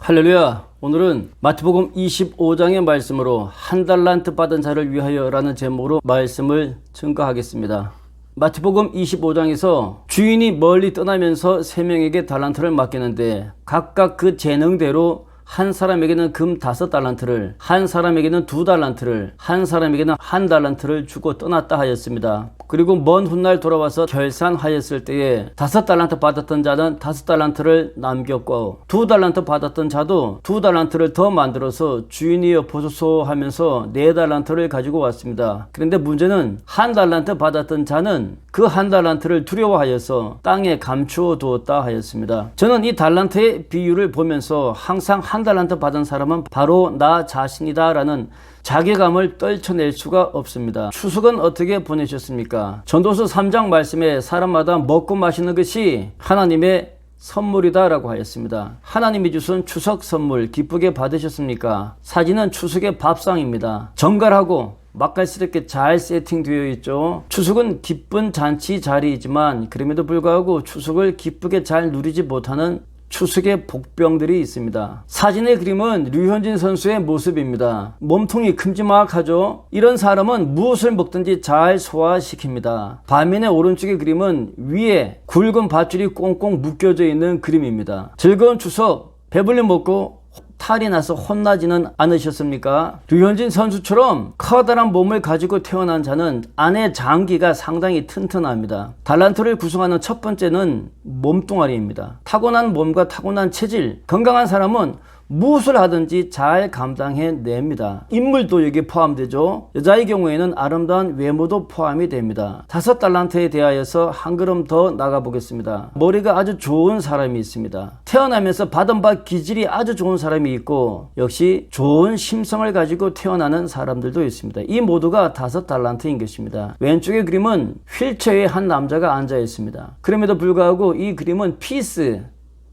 할렐루야. 오늘은 마태복음 25장의 말씀으로 한 달란트 받은 자를 위하여 라는 제목으로 말씀을 증거하겠습니다. 마태복음 25장에서 주인이 멀리 떠나면서 세 명에게 달란트를 맡기는데 각각 그 재능대로 한 사람에게는 금 5달란트를, 한 사람에게는 2달란트를, 한 사람에게는 1달란트를 주고 떠났다 하였습니다. 그리고 먼 훗날 돌아와서 결산하였을 때에 5달란트 받았던 자는 5달란트를 남겼고 2달란트 받았던 자도 2달란트를 더 만들어서 주인이여 보소서 하면서 4달란트를 가지고 왔습니다. 그런데 문제는 1달란트 받았던 자는 그 1달란트를 두려워하여서 땅에 감추어 두었다 하였습니다. 저는 이 달란트의 비유를 보면서 항상 1달란트 받은 사람은 바로 나 자신이다 라는 자괴감을 떨쳐낼 수가 없습니다. 추석은 어떻게 보내셨습니까? 전도서 3장 말씀에 사람마다 먹고 마시는 것이 하나님의 선물이다 라고 하였습니다. 하나님이 주신 추석 선물 기쁘게 받으셨습니까? 사진은 추석의 밥상입니다. 정갈하고 맛깔스럽게 잘 세팅되어 있죠. 추석은 기쁜 잔치 자리이지만 그럼에도 불구하고 추석을 기쁘게 잘 누리지 못하는 추석의 복병들이 있습니다. 사진의 그림은 류현진 선수의 모습입니다. 몸통이 큼지막하죠. 이런 사람은 무엇을 먹든지 잘 소화시킵니다. 반면에 오른쪽의 그림은 위에 굵은 밧줄이 꽁꽁 묶여져 있는 그림입니다. 즐거운 추석 배불리 먹고 탈이 나서 혼나지는 않으셨습니까? 류현진 선수처럼 커다란 몸을 가지고 태어난 자는 안의 장기가 상당히 튼튼합니다. 달란트를 구성하는 첫 번째는 몸뚱아리입니다. 타고난 몸과 타고난 체질, 건강한 사람은 무엇을 하든지 잘 감당해냅니다. 인물도 여기에 포함되죠. 여자의 경우에는 아름다운 외모도 포함이 됩니다. 5달란트에 대하여서 한 걸음 더 나가보겠습니다. 머리가 아주 좋은 사람이 있습니다. 태어나면서 받은 바 기질이 아주 좋은 사람이 있고 역시 좋은 심성을 가지고 태어나는 사람들도 있습니다. 이 모두가 5달란트인 것입니다. 왼쪽의 그림은 휠체어에 한 남자가 앉아 있습니다. 그럼에도 불구하고 이 그림은 피스,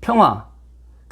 평화,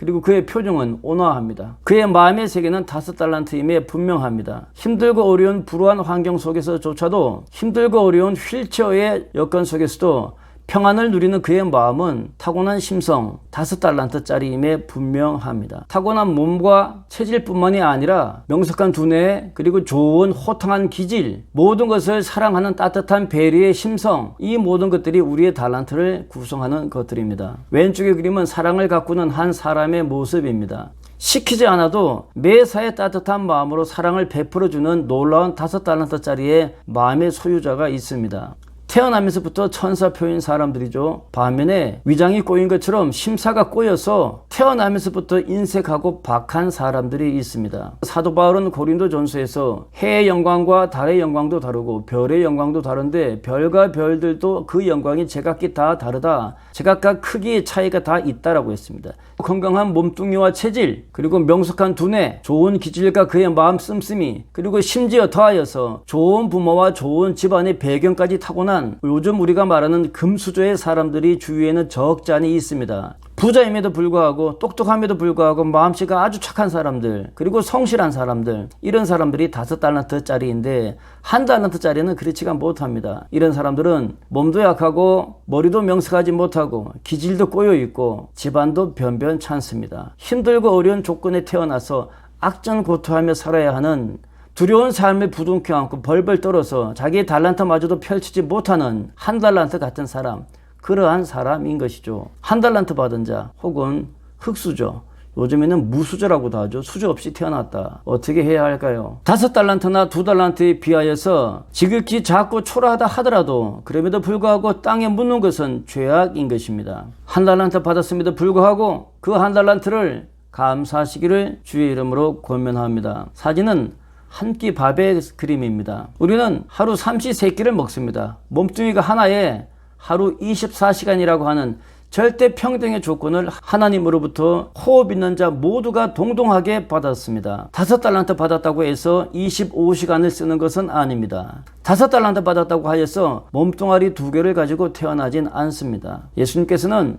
그리고 그의 표정은 온화합니다. 그의 마음의 세계는 5달란트임에 분명합니다. 힘들고 어려운 불우한 환경 속에서조차도, 힘들고 어려운 휠체어의 여건 속에서도 평안을 누리는 그의 마음은 타고난 심성 5달란트짜리임에 분명합니다. 타고난 몸과 체질뿐만이 아니라 명석한 두뇌, 그리고 좋은 호탕한 기질, 모든 것을 사랑하는 따뜻한 배려의 심성, 이 모든 것들이 우리의 달란트를 구성하는 것들입니다. 왼쪽의 그림은 사랑을 가꾸는 한 사람의 모습입니다. 시키지 않아도 매사에 따뜻한 마음으로 사랑을 베풀어주는 놀라운 5달란트짜리의 마음의 소유자가 있습니다. 태어나면서부터 천사표인 사람들이죠. 반면에 위장이 꼬인 것처럼 심사가 꼬여서 태어나면서부터 인색하고 박한 사람들이 있습니다. 사도 바울은 고린도전서에서 해의 영광과 달의 영광도 다르고 별의 영광도 다른데 별과 별들도 그 영광이 제각기 다 다르다. 제각각 크기의 차이가 다 있다라고 했습니다. 건강한 몸뚱이와 체질, 그리고 명석한 두뇌, 좋은 기질과 그의 마음 씀씀이, 그리고 심지어 더하여서 좋은 부모와 좋은 집안의 배경까지 타고난 요즘 우리가 말하는 금수저의 사람들이 주위에는 적지 않이 있습니다. 부자임에도 불구하고 똑똑함에도 불구하고 마음씨가 아주 착한 사람들, 그리고 성실한 사람들, 이런 사람들이 5달란트짜리인데 1달란트짜리는 그렇지가 못합니다. 이런 사람들은 몸도 약하고 머리도 명석하지 못하고 기질도 꼬여있고 집안도 변변찮습니다. 힘들고 어려운 조건에 태어나서 악전고투하며 살아야 하는, 두려운 삶에 부둥켜 안고 벌벌 떨어서 자기의 달란트마저도 펼치지 못하는 1달란트 같은 사람, 그러한 사람인 것이죠. 1달란트 받은 자 혹은 흙수저, 요즘에는 무수저라고도 하죠. 수저 없이 태어났다. 어떻게 해야 할까요? 5달란트나 2달란트에 비하여서 지극히 작고 초라하다 하더라도 그럼에도 불구하고 땅에 묻는 것은 죄악인 것입니다. 1달란트 받았음에도 불구하고 그 1달란트를 감사하시기를 주의 이름으로 권면합니다. 사진은 한 끼 밥의 그림입니다. 우리는 하루 삼시세끼를 먹습니다. 몸뚱이가 하나에 하루 24시간이라고 하는 절대 평등의 조건을 하나님으로부터 호흡 있는 자 모두가 동등하게 받았습니다. 5달란트 받았다고 해서 25시간을 쓰는 것은 아닙니다. 5달란트 받았다고 하여서 몸뚱아리 2개를 가지고 태어나진 않습니다. 예수님께서는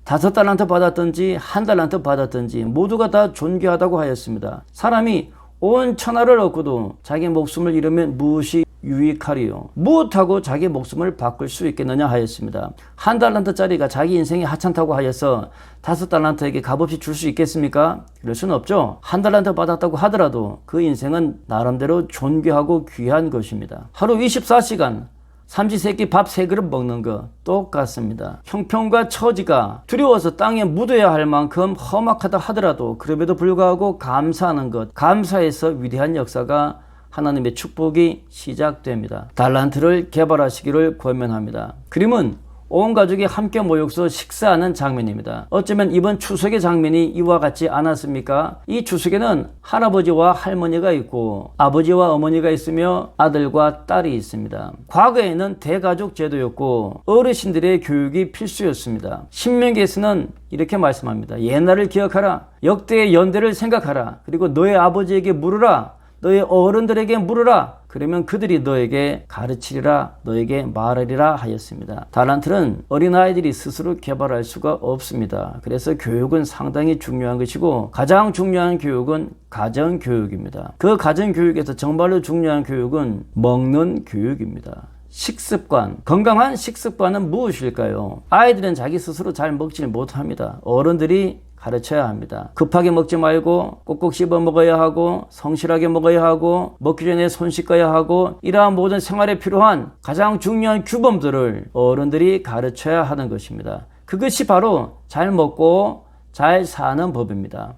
5달란트 받았든지 1달란트 받았든지 모두가 다 존귀하다고 하였습니다. 사람이 온 천하를 얻고도 자기 목숨을 잃으면 무엇이 유익하리요. 무엇하고 자기 목숨을 바꿀 수 있겠느냐 하였습니다. 한 달란트짜리가 자기 인생이 하찮다고 하여서 5달란트에게 값없이 줄 수 있겠습니까? 그럴 수는 없죠. 한 달란트 받았다고 하더라도 그 인생은 나름대로 존귀하고 귀한 것입니다. 하루 24시간 삼시세끼 밥 3그릇 먹는 거 똑같습니다. 형편과 처지가 두려워서 땅에 묻어야 할 만큼 험악하다 하더라도 그럼에도 불구하고 감사하는 것, 감사해서 위대한 역사가 하나님의 축복이 시작됩니다. 달란트를 개발하시기를 권면합니다. 그림은 온 가족이 함께 모여서 식사하는 장면입니다. 어쩌면 이번 추석의 장면이 이와 같지 않았습니까? 이 추석에는 할아버지와 할머니가 있고 아버지와 어머니가 있으며 아들과 딸이 있습니다. 과거에는 대가족 제도였고 어르신들의 교육이 필수였습니다. 신명기에서는 이렇게 말씀합니다. 옛날을 기억하라. 역대의 연대를 생각하라. 그리고 너의 아버지에게 물으라. 너의 어른들에게 물으라. 그러면 그들이 너에게 가르치리라, 너에게 말하리라 하였습니다. 달란트는 어린아이들이 스스로 개발할 수가 없습니다. 그래서 교육은 상당히 중요한 것이고 가장 중요한 교육은 가정교육입니다. 그 가정교육에서 정말로 중요한 교육은 먹는 교육입니다. 식습관, 건강한 식습관은 무엇일까요? 아이들은 자기 스스로 잘 먹지 못합니다. 어른들이 가르쳐야 합니다. 급하게 먹지 말고 꼭꼭 씹어 먹어야 하고 성실하게 먹어야 하고 먹기 전에 손 씻어야 하고 이러한 모든 생활에 필요한 가장 중요한 규범들을 어른들이 가르쳐야 하는 것입니다. 그것이 바로 잘 먹고 잘 사는 법입니다.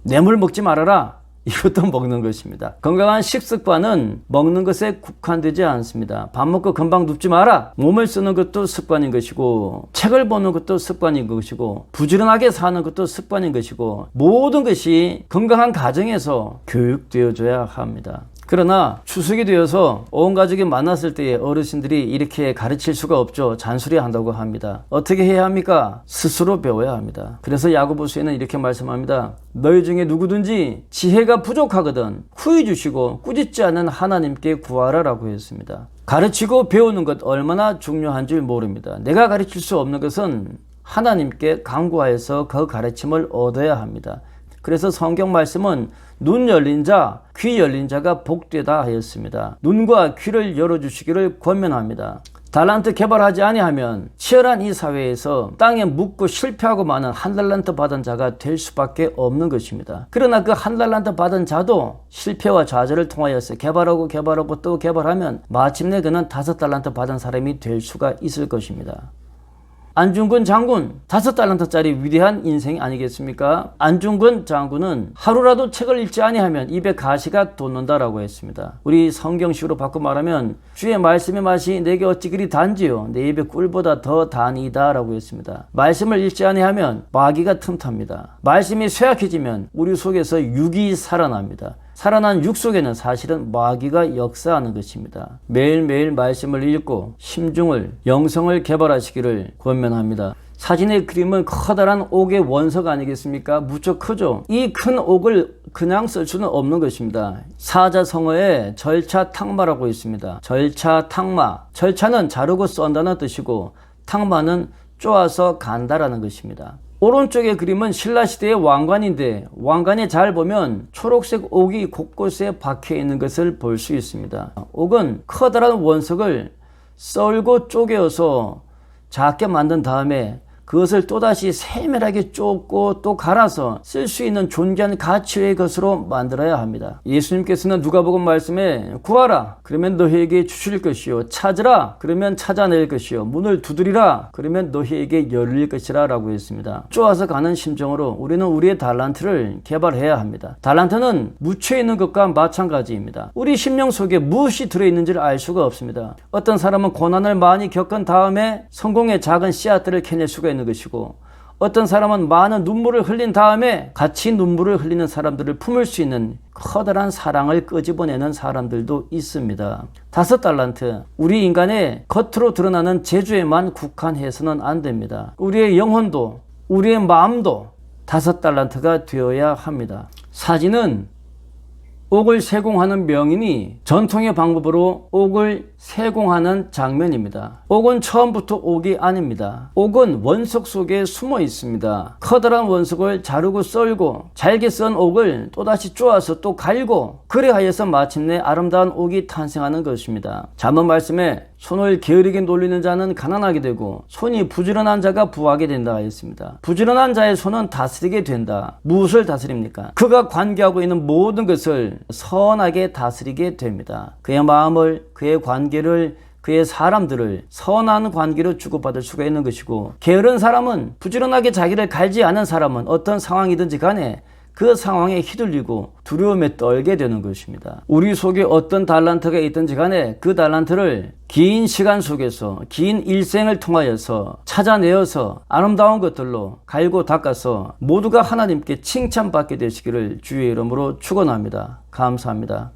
뇌물 먹지 말아라. 이것도 먹는 것입니다. 건강한 식습관은 먹는 것에 국한되지 않습니다. 밥 먹고 금방 눕지 마라. 몸을 쓰는 것도 습관인 것이고 책을 보는 것도 습관인 것이고 부지런하게 사는 것도 습관인 것이고 모든 것이 건강한 가정에서 교육되어져야 합니다. 그러나 추석이 되어서 온 가족이 만났을 때에 어르신들이 이렇게 가르칠 수가 없죠. 잔소리한다고 합니다. 어떻게 해야 합니까? 스스로 배워야 합니다. 그래서 야고보서에는 이렇게 말씀합니다. 너희 중에 누구든지 지혜가 부족하거든 후히 주시고 꾸짖지 않는 하나님께 구하라라고 했습니다. 가르치고 배우는 것 얼마나 중요한 줄 모릅니다. 내가 가르칠 수 없는 것은 하나님께 간구하여서 그 가르침을 얻어야 합니다. 그래서 성경 말씀은 눈 열린 자, 귀 열린 자가 복되다 하였습니다. 눈과 귀를 열어주시기를 권면합니다. 달란트 개발하지 아니하면 치열한 이 사회에서 땅에 묻고 실패하고 많은 한 달란트 받은 자가 될 수밖에 없는 것입니다. 그러나 그 한 달란트 받은 자도 실패와 좌절을 통하여서 개발하고 또 개발하면 마침내 그는 5달란트 받은 사람이 될 수가 있을 것입니다. 안중근 장군 5달란트짜리 위대한 인생이 아니겠습니까? 안중근 장군은 하루라도 책을 읽지 아니하면 입에 가시가 돋는다라고 했습니다. 우리 성경식으로 바꿔 말하면 주의 말씀의 맛이 내게 어찌 그리 단지요 내 입에 꿀보다 더 다니이다 라고 했습니다. 말씀을 읽지 아니하면 마귀가 틈탑니다. 말씀이 쇠약해지면 우리 속에서 육이 살아납니다. 살아난 육 속에는 사실은 마귀가 역사하는 것입니다. 매일매일 말씀을 읽고 심중을, 영성을 개발하시기를 권면합니다. 사진의 그림은 커다란 옥의 원석 아니겠습니까? 무척 크죠? 이 큰 옥을 그냥 쓸 수는 없는 것입니다. 사자성어에 절차탕마라고 있습니다. 절차탕마. 절차는 자르고 썬다는 뜻이고 탕마는 쪼아서 간다라는 것입니다. 오른쪽의 그림은 신라시대의 왕관인데 왕관에 잘 보면 초록색 옥이 곳곳에 박혀 있는 것을 볼 수 있습니다. 옥은 커다란 원석을 썰고 쪼개어서 작게 만든 다음에 그것을 또다시 세밀하게 쫓고 또 갈아서 쓸 수 있는 존귀한 가치의 것으로 만들어야 합니다. 예수님께서는 누가복음 말씀에 구하라 그러면 너희에게 주실 것이요 찾으라 그러면 찾아낼 것이요 문을 두드리라 그러면 너희에게 열릴 것이라 라고 했습니다. 쪼아서 가는 심정으로 우리는 우리의 달란트를 개발해야 합니다. 달란트는 묻혀있는 것과 마찬가지입니다. 우리 심령 속에 무엇이 들어있는지를 알 수가 없습니다. 어떤 사람은 고난을 많이 겪은 다음에 성공의 작은 씨앗들을 캐낼 수가 있는 것이고 어떤 사람은 많은 눈물을 흘린 다음에 같이 눈물을 흘리는 사람들을 품을 수 있는 커다란 사랑을 끄집어내는 사람들도 있습니다. 5달란트 우리 인간의 겉으로 드러나는 재주에만 국한해서는 안 됩니다. 우리의 영혼도 우리의 마음도 5달란트가 되어야 합니다. 사진은 옥을 세공하는 명인이 전통의 방법으로 옥을 세공하는 장면입니다. 옥은 처음부터 옥이 아닙니다. 옥은 원석 속에 숨어 있습니다. 커다란 원석을 자르고 썰고 잘게 썬 옥을 또다시 쪼아서 또 갈고 그래하여서 마침내 아름다운 옥이 탄생하는 것입니다. 잠언 말씀에 손을 게으르게 놀리는 자는 가난하게 되고 손이 부지런한 자가 부하게 된다 하였습니다. 부지런한 자의 손은 다스리게 된다. 무엇을 다스립니까? 그가 관계하고 있는 모든 것을 선하게 다스리게 됩니다. 그의 마음을, 그의 관계를, 그의 사람들을 선한 관계로 주고받을 수가 있는 것이고, 게으른 사람은, 부지런하게 자기를 갈지 않은 사람은 어떤 상황이든지 간에 그 상황에 휘둘리고 두려움에 떨게 되는 것입니다. 우리 속에 어떤 달란트가 있든지 간에 그 달란트를 긴 시간 속에서, 긴 일생을 통하여서 찾아내어서 아름다운 것들로 갈고 닦아서 모두가 하나님께 칭찬받게 되시기를 주의 이름으로 축원합니다. 감사합니다.